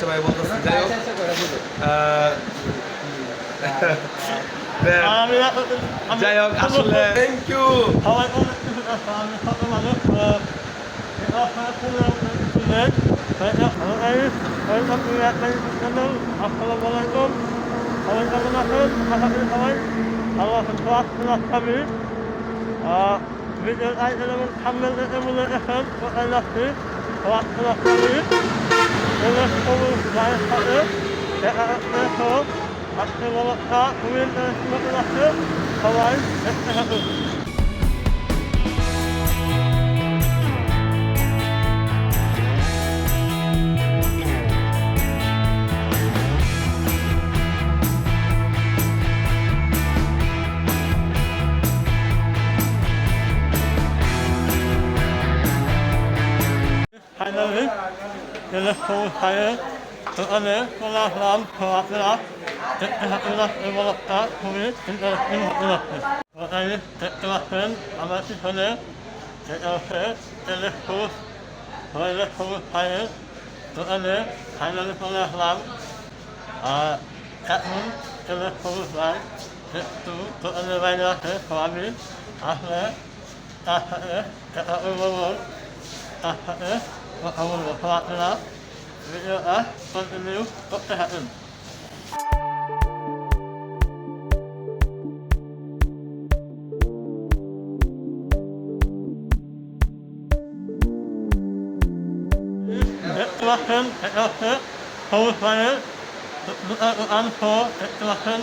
হচ্ছে ভাই বলতেছে যাই হোক যাই হোক আসলে thank you Assalamualaikum. Video ay elemen kamel elemen efem o elası kulakları evet olur gayet tadı değerli soğuk aklı balıkta uyum eleştirmesi kolay etmesi. Hayırlı, telefon hayır, anne, kulaklarım, kulaklar, tekrar balıkta, kuvvet, interesin hatırlattı. Vakayı tekrar amacı sana, tekrar telefon, hayır, anne, hayırlı kulaklarım, tekrar telefon var, tekrar bayrakı, kuvvet, ahmet, tekrar balık, Kamu berkelanjutan, video continue kesehatan. Silakan, kamu saya, info, silakan,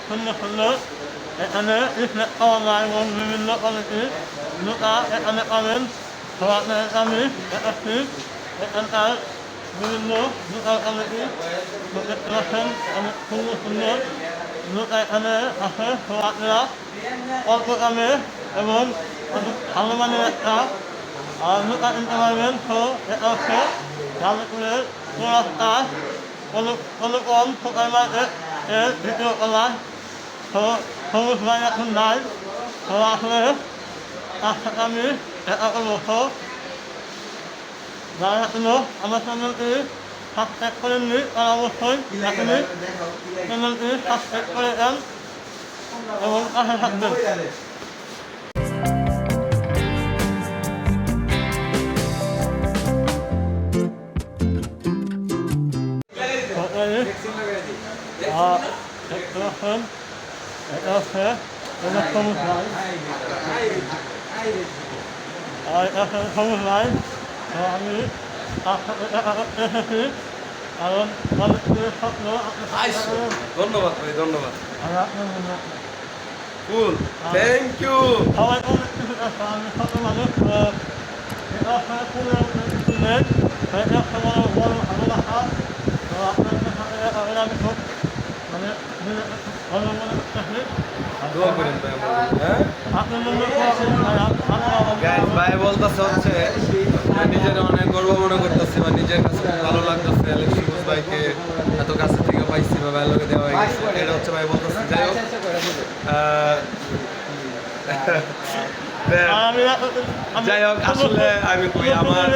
penuh, anda ini online, memilih quality, luka, anda kalian. Soalnya kami aktif, NL, Mino, Nuka Kami, Nuka Kelasan, Nuka Nuka Kami, Akhir, soalnya, waktu kami, emang, halaman mereka, Nuka Internet, so, akhir, kami kulit, kurang tas, untuk om, pokoknya, video online, so, harus banyak kenal, soalnya, akhir kami, akan lupa. Banyak dulu, amasan ini, hashtag kalian ini, kalau musuh, ini, channel ini, hashtag kalian, emang akhir hadir. Ini, telepon, dengan kamu kamu lain, kami ধন্যবাদ ভাই ধন্যবাদ কুল thank you দোয়া করেন ভাই হ্যাঁ ভাই বলতেছে হচ্ছে নিজের অনেক গর্ব মনে করতেছে বা নিজের কাছে ভালো লাগতেছে আলেক্সিউস ভাইকে এত কাছে থেকে পাইছি বা ভাই লোকে দেওয়া হয়ে গেছে এটা হচ্ছে ভাই বলতেছে যাই হোক যাই হোক আসলে আমি কই আমার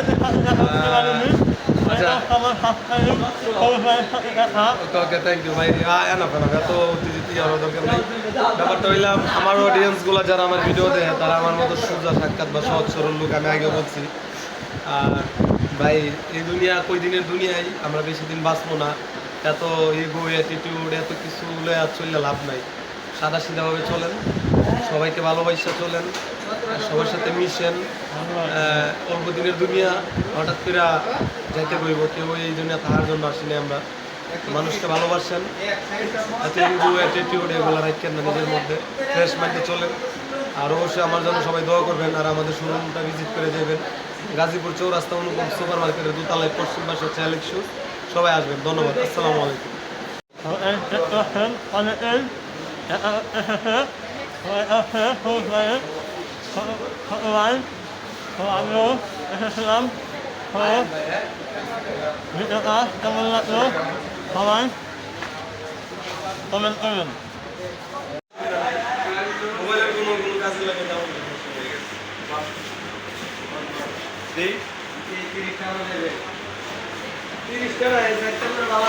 ওকে থ্যাংক ইউ ভাই এনা এত উত্তেজিত হওয়ার দরকার নেই ব্যাপারটা হইলাম আমার অডিয়েন্সগুলো যারা আমার ভিডিও দেখে তারা আমার মতো সোজা সাক্ষাৎ বা সহজ সরল লোক আমি আগে বলছি আর ভাই এই দুনিয়া কই দিনের দুনিয়ায় আমরা বেশি দিন বাঁচবো না এত ইগো অ্যাটিটিউড এত কিছু চললে লাভ নাই সাদা সিধাভাবে চলেন সবাইকে ভালোবাসা চলেন সবার সাথে মিশেন অল্প দিনের দুনিয়া হঠাৎ করে যাইতে কইব কেউ এই দুনিয়া তাহার জন্য আসিনি আমরা মানুষকে ভালোবাসেন এত ইগো অ্যাটিটিউড এগুলো রাখেন না নিজের মধ্যে ফ্রেশ মাইন্ডে চলেন আর অবশ্যই আমার জন্য সবাই দোয়া করবেন আর আমাদের শোরুমটা ভিজিট করে যাবেন গাজীপুর চৌরাস্তা অনুপম সুপার মার্কেটের দোতলায় পশ্চিম পাশে হচ্ছে আলেক্সিউস সবাই আসবেন ধন্যবাদ আসসালামু আলাইকুম $30